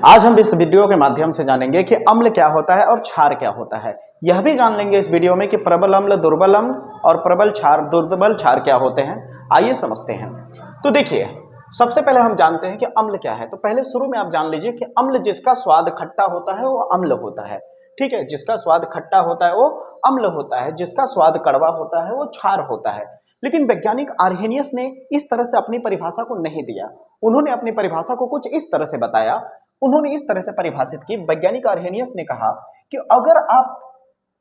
आज हम इस वीडियो के माध्यम से जानेंगे कि अम्ल क्या होता है और क्षार क्या होता है। यह भी जान लेंगे इस वीडियो में कि प्रबल अम्ल, दुर्बल अम्ल और प्रबल क्षार, दुर्बल क्षार क्या होते हैं। आइए समझते हैं। तो देखिए, सबसे पहले हम जानते हैं कि अम्ल क्या है। तो पहले शुरू में आप जान लीजिए कि अम्ल जिसका स्वाद खट्टा होता है वो अम्ल होता है। ठीक है, जिसका स्वाद खट्टा होता है वो अम्ल होता है, जिसका स्वाद कड़वा होता है वो क्षार होता है। लेकिन वैज्ञानिक आर्हेनियस ने इस तरह से अपनी परिभाषा को नहीं दिया। उन्होंने अपनी परिभाषा को कुछ इस तरह से बताया। उन्होंने इस तरह से परिभाषित की। वैज्ञानिक आर्हेनियस ने कहा कि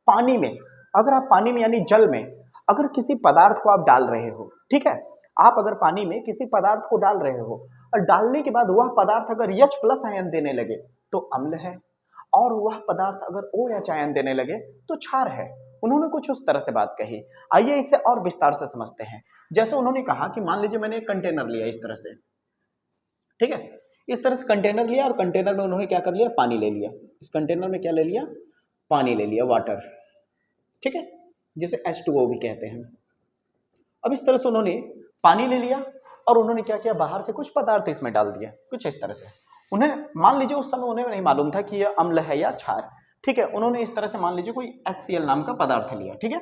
पानी में अगर आप पानी में यानी जल में अगर किसी पदार्थ को आप डाल रहे हो, ठीक है, आप अगर पानी में किसी पदार्थ को डाल रहे हो और डालने के बाद वह पदार्थ अगर H प्लस आयन देने लगे तो अम्ल है, और वह पदार्थ अगर OH आयन देने लगे तो क्षार है। उन्होंने कुछ उस तरह से बात कही। आइए इसे और विस्तार से समझते हैं। जैसे उन्होंने कहा कि मान लीजिए मैंने एक कंटेनर लिया इस तरह से, ठीक है, इस तरह से कंटेनर लिया और कंटेनर में उन्होंने क्या कर लिया, पानी ले लिया। इस कंटेनर में क्या ले लिया, पानी ले लिया, वाटर, ठीक है, जिसे H2O भी कहते हैं। अब इस तरह से उन्होंने पानी ले लिया और उन्होंने क्या किया, बाहर से कुछ पदार्थ इसमें डाल दिया, कुछ इस तरह से। उन्हें मान लीजिए उस समय उन्हें नहीं मालूम था कि यह अम्ल है या क्षार, ठीक है। उन्होंने इस तरह से मान लीजिए कोई HCl नाम का पदार्थ लिया, ठीक है,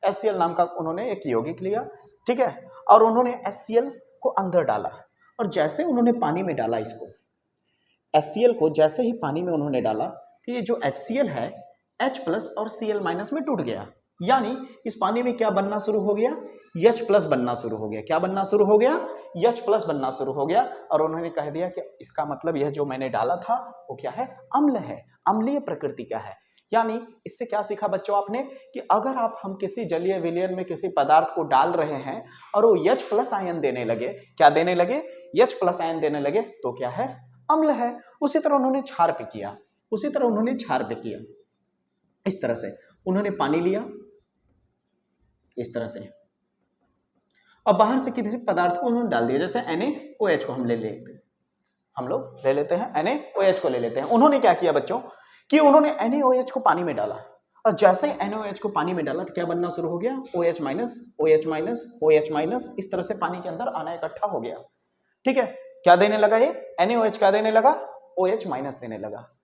HCl नाम का उन्होंने एक यौगिक लिया, ठीक है, और उन्होंने HCl को अंदर डाला। और जैसे उन्होंने पानी में डाला, इसको HCl को जैसे ही पानी में उन्होंने डाला तो ये जो HCl है H प्लस और Cl माइनस में टूट गया। यानी इस पानी में क्या बनना शुरू हो गया, H प्लस बनना शुरू हो गया। क्या बनना शुरू हो गया, H प्लस बनना शुरू हो गया। और उन्होंने कह दिया कि इसका मतलब यह जो मैंने डाला था वो क्या है, अम्ल है, अम्लीय प्रकृति का है। यानी इससे क्या सीखा बच्चों आपने कि अगर हम किसी जलीय विलयन में किसी पदार्थ को डाल रहे हैं और वो H प्लस आयन देने लगे, क्या देने लगे, H प्लस आयन देने लगे, तो क्या है, अम्ल है। उसी तरह उन्होंने क्षार पे किया, उसी तरह उन्होंने क्षार पे किया। इस तरह से उन्होंने पानी लिया इस तरह से, और बाहर से किसी पदार्थ को उन्होंने डाल दिया। जैसे NaOH को हम लोग ले लेते हैं, NaOH को ले लेते हैं। उन्होंने क्या किया बच्चों कि उन्होंने NaOH को पानी में डाला, और जैसे ही NaOH को पानी में डाला तो क्या बनना शुरू हो गया, OH minus, OH minus, OH minus, इस तरह से पानी के अंदर आना इकट्ठा हो गया। ठीक है, क्या देने लगा ये NaOH, क्या देने लगा, OH माइनस देने लगा।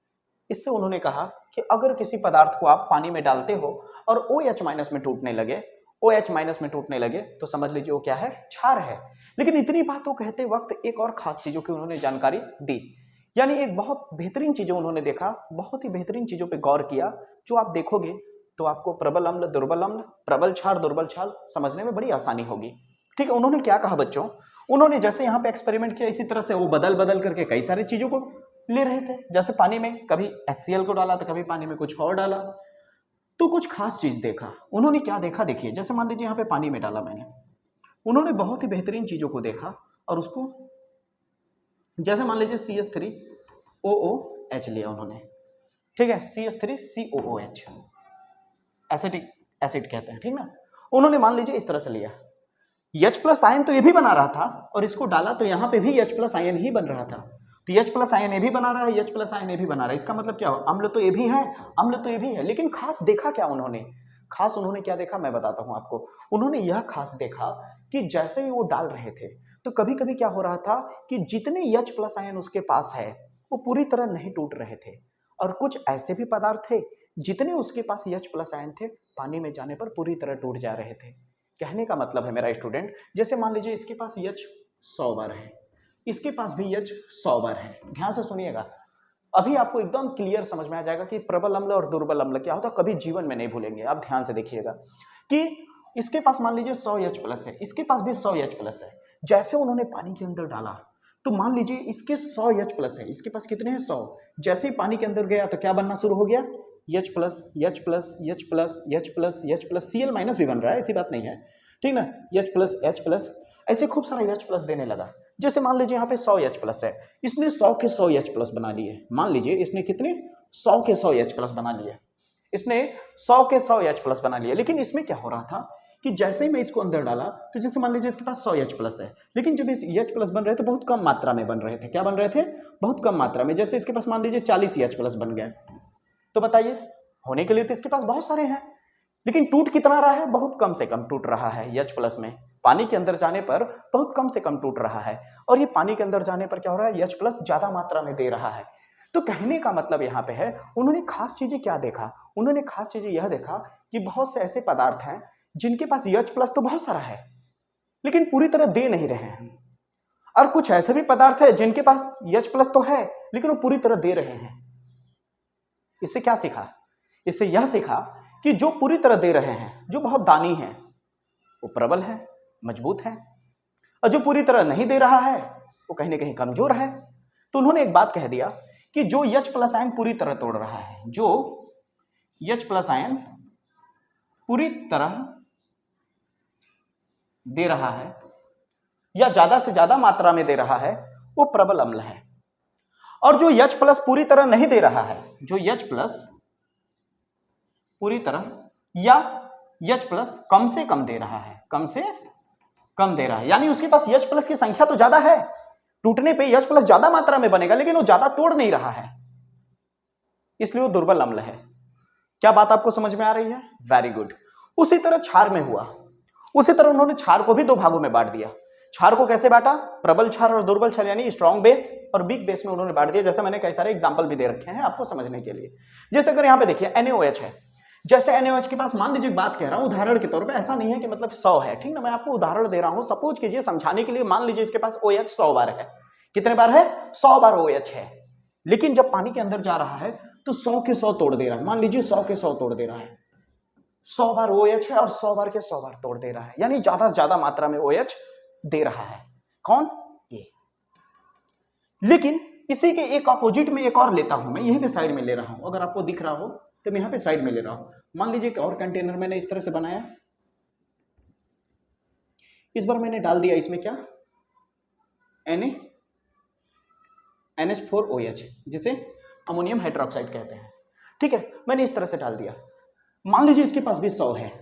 इससे उन्होंने कहा कि अगर किसी पदार्थ को आप पानी में डालते हो और OH माइनस में टूटने लगे, OH माइनस में टूटने लगे, तो समझ लीजिए वो क्या है, क्षार है। लेकिन इतनी बातों कहते वक्त एक और खास चीजों की उन्होंने जानकारी दी। यानी एक बहुत बेहतरीन चीजों उन्होंने देखा, बहुत ही बेहतरीन चीजों पे गौर किया, जो आप देखोगे तो आपको प्रबल अम्ल, दुर्बल अम्ल, प्रबल क्षार, दुर्बल क्षार समझने में बड़ी आसानी होगी। ठीक है, उन्होंने क्या कहा बच्चों, उन्होंने जैसे यहाँ पे एक्सपेरिमेंट किया, इसी तरह से वो बदल बदल करके कई सारी चीजों को ले रहे थे। जैसे पानी में कभी HCl को डाला तो कभी पानी में कुछ और डाला। तो कुछ खास चीज देखा उन्होंने। क्या देखा, देखिए, जैसे मान लीजिए यहाँ पे पानी में डाला मैंने, उन्होंने बहुत ही बेहतरीन चीजों को देखा और उसको, जैसे मान लीजिए CH3OOH लिया उन्होंने, ठीक है, CH3COOH, एसिटिक एसिड कहते हैं, ठीक ना। उन्होंने मान लीजिए इस तरह से लिया, H प्लस आयन तो ये भी बना रहा था और इसको डाला तो यहाँ पे भी H प्लस आयन ही बन रहा था। तो H प्लस आयन ये भी बना रहा है, H प्लस आयन ये भी बना रहा है। इसका मतलब क्या हो, अम्ल तो ये भी है, अम्ल तो ये भी है। लेकिन खास देखा क्या उन्होंने, खास उन्होंने क्या देखा मैं बताता हूं आपको। उन्होंने यह खास देखा कि जैसे ही वो डाल रहे थे तो कभी कभी क्या हो रहा था कि जितने H प्लस आयन उसके पास है वो पूरी तरह नहीं टूट रहे थे, और कुछ ऐसे भी पदार्थ थे जितने उसके पास H प्लस आयन थे पानी में जाने पर पूरी तरह टूट जा रहे थे। कहने का मतलब है मेरा स्टूडेंट, जैसे मान लीजिए इसके पास H 100 बार है, इसके पास भी H 100 बार है। ध्यान से सुनिएगा, अभी आपको एकदम क्लियर समझ में आ जाएगा कि प्रबल अम्ल और दुर्बल अम्ल क्या होता है, कभी जीवन में नहीं भूलेंगे। आप ध्यान से देखिएगा कि इसके पास मान लीजिए 100 H प्लस है, इसके पास भी 100 H प्लस है। जैसे उन्होंने पानी के अंदर डाला तो मान लीजिए इसके 100 H प्लस है, इसके पास कितने हैं, 100। जैसे ही पानी के अंदर गया तो क्या बनना शुरू हो गया, H plus, H plus, H plus, H plus, H plus, Cl minus भी बन रहा है, ऐसी बात नहीं है, ठीक ना। H प्लस, H प्लस, ऐसे खूब सारा H प्लस देने लगा। जैसे मान लीजिए यहाँ पे 100 H प्लस है, इसने 100 के 100 H प्लस बना लिए। मान लीजिए इसने कितने, 100 के 100 H प्लस बना लिए, इसने 100 के 100 H प्लस बना लिए। लेकिन इसमें क्या हो रहा था कि जैसे ही मैं इसको अंदर डाला तो जैसे मान लीजिए इसके पास 100 H प्लस है, लेकिन जब इस H प्लस बन रहे थे बहुत कम मात्रा में बन रहे थे। क्या बन रहे थे, बहुत कम मात्रा में। जैसे इसके पास मान लीजिए 40 H प्लस बन गया, तो बताइए, होने के लिए तो इसके पास बहुत सारे हैं, लेकिन टूट कितना रहा है, बहुत कम से कम टूट रहा है। H प्लस में पानी के अंदर जाने पर बहुत कम से कम टूट रहा है, और ये पानी के अंदर जाने पर क्या हो रहा है, H प्लस ज्यादा मात्रा में दे रहा है। तो कहने का मतलब यहाँ पे है, उन्होंने खास चीजें क्या देखा, उन्होंने खास चीजें यह देखा कि बहुत से ऐसे पदार्थ हैं जिनके पास H+ तो बहुत सारा है लेकिन पूरी तरह दे नहीं रहे हैं, और कुछ ऐसे भी पदार्थ है जिनके पास H+ तो है लेकिन वो पूरी तरह दे रहे हैं। इससे क्या सीखा? इससे यह सीखा कि जो पूरी तरह दे रहे हैं, जो बहुत दानी है, वो प्रबल है, मजबूत है, और जो पूरी तरह नहीं दे रहा है वो कहीं ना कहीं कमजोर है। तो उन्होंने एक बात कह दिया कि जो H+ आयन पूरी तरह तोड़ रहा है, जो H+ आयन पूरी तरह दे रहा है या ज्यादा से ज्यादा मात्रा में दे रहा है, वो प्रबल अम्ल है। और जो H+ पूरी तरह नहीं दे रहा है, जो H+ पूरी तरह या H+ कम से कम दे रहा है, कम से कम दे रहा है, यानी उसके पास H+ की संख्या तो ज्यादा है, टूटने पे H+ ज्यादा मात्रा में बनेगा लेकिन वो ज्यादा तोड़ नहीं रहा है, इसलिए वो दुर्बल अम्ल है। क्या बात आपको समझ में आ रही है? Very good. उसी तरह क्षार में हुआ, उसी तरह उन्होंने क्षार को भी दो भागों में बांट दिया। क्षार को कैसे बांटा? प्रबल क्षार और दुर्बल क्षार, यानी स्ट्रॉन्ग बेस और वीक बेस में उन्होंने बांट दिया। जैसे मैंने कई सारे एग्जांपल भी दे रखे हैं आपको समझने के लिए। जैसे अगर यहाँ पे देखिए NaOH है, जैसे NaOH के पास मान लीजिए बात कह रहा हूं उदाहरण के तौर पे, ऐसा नहीं है कि मतलब 100 है, ठीक ना, मैं आपको उदाहरण दे रहा हूं, सपोज कीजिए समझाने के लिए, मान लीजिए इसके पास OH 100 बार है। कितने बार है? 100 बार OH है, लेकिन जब पानी के अंदर जा रहा है तो 100 के 100 तोड़ दे रहा है। मान लीजिए 100 के 100 तोड़ दे रहा है, 100 बार OH है और 100 बार के 100 बार तोड़ दे रहा है, यानी ज्यादा से ज्यादा मात्रा में OH दे रहा है। कौन? ये। लेकिन इसी के एक अपोजिट में एक और लेता हूं मैं, यहीं पे साइड में ले रहा हूं, अगर आपको दिख रहा हो तो मैं यहां पे साइड में ले रहा हूं। मान लीजिए एक और कंटेनर मैंने इस तरह से बनाया, इस बार मैंने डाल दिया इसमें क्या? NH4OH, जिसे अमोनियम हाइड्रोक्साइड कहते हैं, ठीक है, मैंने इस तरह से डाल दिया। मान लीजिए इसके पास भी 100 है,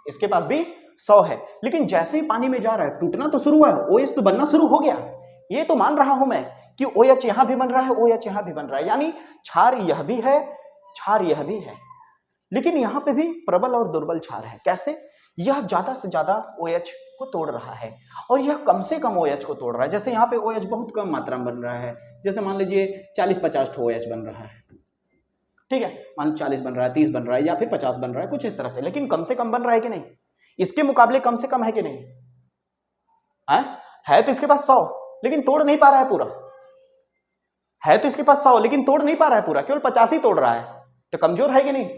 इसके पास भी 100 है, लेकिन जैसे ही पानी में जा रहा है टूटना तो शुरू हुआ है, OH तो बनना शुरू हो गया। ये तो मान रहा हूं मैं कि OH यहां भी बन रहा है, OH यहां भी बन रहा है, यानी क्षार यह भी है, क्षार यह भी है, लेकिन यहां पे भी प्रबल और दुर्बल क्षार है। कैसे? यह ज्यादा से ज्यादा OH को तोड़ रहा है और यह कम से कम OH को तोड़ रहा है। जैसे यहाँ पे OH बहुत कम मात्रा में बन रहा है, जैसे मान लीजिए 40-50 OH बन रहा है, ठीक है, मान 40 बन रहा है, 30 बन रहा है या फिर 50 बन रहा है, कुछ इस तरह से, लेकिन कम से कम बन रहा है कि नहीं? इसके मुकाबले कम से कम है कि नहीं? है तो इसके पास 100 लेकिन तोड़ नहीं पा रहा है पूरा, है तो इसके पास 100 लेकिन तोड़ नहीं पा रहा है पूरा, केवल 50 ही तोड़ रहा है, तो कमजोर है कि नहीं?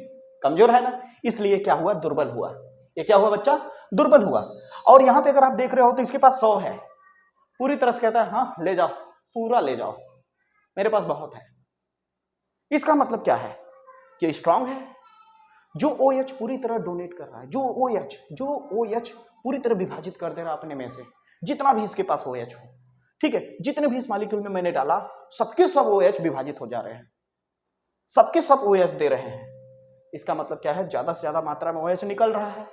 कमजोर है ना, इसलिए क्या हुआ? दुर्बल हुआ। ये क्या हुआ बच्चा? दुर्बल हुआ। और यहां पे अगर आप देख रहे हो तो इसके पास 100 है, पूरी तरह से कहता है हाँ ले जाओ, पूरा ले जाओ, मेरे पास बहुत है। इसका मतलब क्या है? कि स्ट्रांग है, जो OH पूरी तरह डोनेट कर रहा है, जो OH पूरी तरह विभाजित कर दे रहा है अपने में से, जितना भी इसके पास OH हो, ठीक है, जितने भी इस मॉलिक्यूल में मैंने डाला सबके सब OH विभाजित हो जा रहे हैं, सबके सब OH दे रहे हैं। इसका मतलब क्या है? ज्यादा से ज्यादा मात्रा में OH निकल रहा है।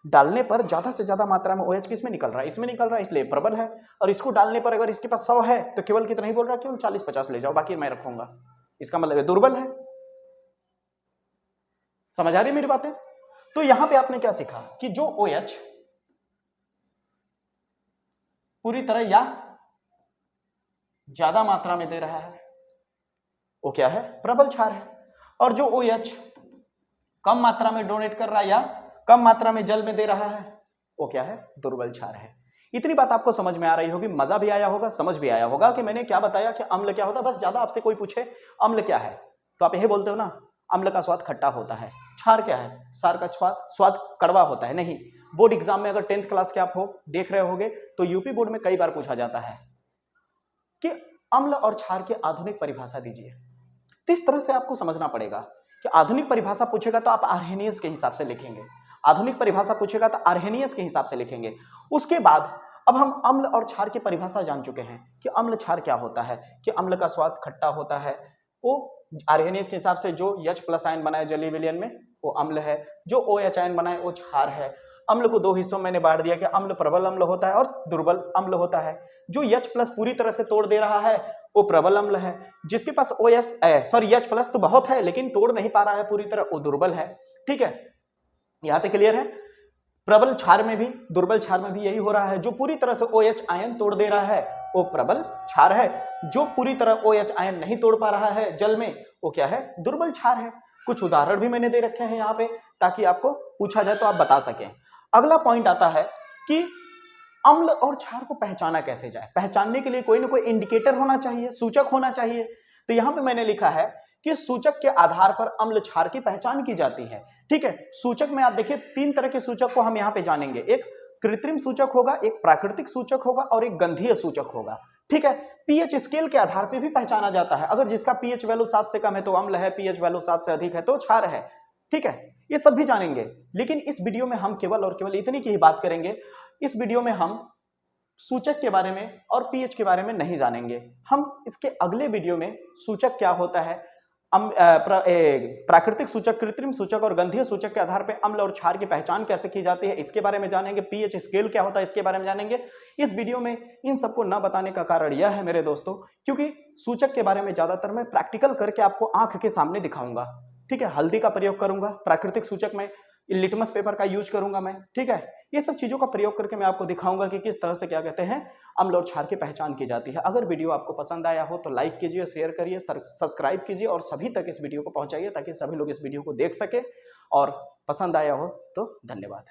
डालने पर ज्यादा से ज्यादा मात्रा में OH किसमें निकल रहा है? इसमें निकल रहा है, इसलिए प्रबल है। और इसको डालने पर अगर इसके पास 100 है तो केवल कितना ही बोल रहा है? केवल 40-50 ले जाओ, बाकी मैं रखूंगा। इसका मतलब है दुर्बल है। समझ आ रही है मेरी बातें? तो यहां पे आपने क्या सीखा कि जो OH पूरी तरह या ज्यादा मात्रा में दे रहा है वो क्या है? प्रबल क्षार है। और जो OH कम मात्रा में डोनेट कर रहा है या कम मात्रा में जल में दे रहा है वो क्या है? दुर्बल क्षार है। इतनी बात आपको समझ में आ रही होगी, मजा भी आया होगा, समझ भी आया होगा कि मैंने क्या बताया कि अम्ल क्या होता है। बस ज्यादा आपसे कोई पूछे अम्ल क्या है तो आप यही बोलते हो ना, अम्ल का स्वाद खट्टा होता है। क्षार क्या है? क्षार का स्वाद कड़वा होता है। नहीं, बोर्ड एग्जाम में अगर 10th क्लास के आप हो देख रहे होगे तो यूपी बोर्ड में कई बार पूछा जाता है कि अम्ल और क्षार की आधुनिक परिभाषा दीजिए। तो इस तरह से आपको समझना पड़ेगा कि आधुनिक परिभाषा पूछेगा तो आप आर्हेनियस के हिसाब से लिखेंगे, आधुनिक परिभाषा पूछेगा तो आर्हेनियस के हिसाब से लिखेंगे। उसके बाद अब हम अम्ल और क्षार की परिभाषा जान चुके हैं कि अम्ल क्षार क्या होता है, कि अम्ल का स्वाद खट्टा होता है, वो आर्हेनियस के हिसाब से जो H+ आयन बनाए जलीय विलयन में वो अम्ल है, जो OH आयन बनाए वो क्षार है। अम्ल को दो हिस्सों में मैंने बांट दिया कि अम्ल प्रबल अम्ल होता है और दुर्बल अम्ल होता है। जो H+ पूरी तरह से तोड़ दे रहा है वो प्रबल अम्ल है, जिसके पास H+ तो बहुत है लेकिन तोड़ नहीं पा रहा है पूरी तरह, वो दुर्बल है। ठीक है, यहां तक क्लियर है? प्रबल क्षार में भी, दुर्बल क्षार में भी यही हो रहा है। जो पूरी तरह से OH आयन तोड़ दे रहा है वो प्रबल क्षार है, जो पूरी तरह OH आयन नहीं तोड़ पा रहा है जल में वो क्या है, दुर्बल क्षार है। कुछ उदाहरण भी मैंने दे रखे हैं यहाँ पे ताकि आपको पूछा जाए तो आप बता सकें। अगला पॉइंट आता है कि अम्ल और क्षार को पहचाना कैसे जाए। पहचानने के लिए कोई ना कोई इंडिकेटर होना चाहिए, सूचक होना चाहिए। तो यहां पे मैंने लिखा है कि सूचक के आधार पर अम्ल क्षार की पहचान की जाती है। ठीक है, सूचक में आप देखिए 3 तरह के सूचक को हम यहां पे जानेंगे। एक कृत्रिम सूचक होगा, एक प्राकृतिक सूचक होगा और एक गंधीय सूचक होगा। ठीक है, पीएच स्केल के आधार पर भी पहचाना जाता है। अगर जिसका पीएच वैल्यू 7 से कम है तो अम्ल है, पीएच वैल्यू 7 से अधिक है तो क्षार है। ठीक है, ये सब भी जानेंगे, लेकिन इस वीडियो में हम केवल और केवल इतनी की ही बात करेंगे। इस वीडियो में हम सूचक के बारे में और पीएच के बारे में नहीं जानेंगे। हम इसके अगले वीडियो में सूचक क्या होता है, प्राकृतिक सूचक, कृत्रिम सूचक और गंधीय सूचक के आधार पर अम्ल और क्षार की पहचान कैसे की जाती है इसके बारे में जानेंगे। पीएच स्केल क्या होता है इसके बारे में जानेंगे। इस वीडियो में इन सबको न बताने का कारण यह है मेरे दोस्तों, क्योंकि सूचक के बारे में ज्यादातर मैं प्रैक्टिकल करके आपको आंख के सामने दिखाऊंगा। ठीक है, हल्दी का प्रयोग करूंगा, प्राकृतिक सूचक में लिटमस पेपर का यूज करूंगा मैं। ठीक है, ये सब चीजों का प्रयोग करके मैं आपको दिखाऊंगा कि किस तरह से क्या कहते हैं अम्ल और क्षार की पहचान की जाती है। अगर वीडियो आपको पसंद आया हो तो लाइक कीजिए, शेयर करिए, सब्सक्राइब कीजिए और सभी तक इस वीडियो को पहुंचाइए ताकि सभी लोग इस वीडियो को देख सके। और पसंद आया हो तो धन्यवाद।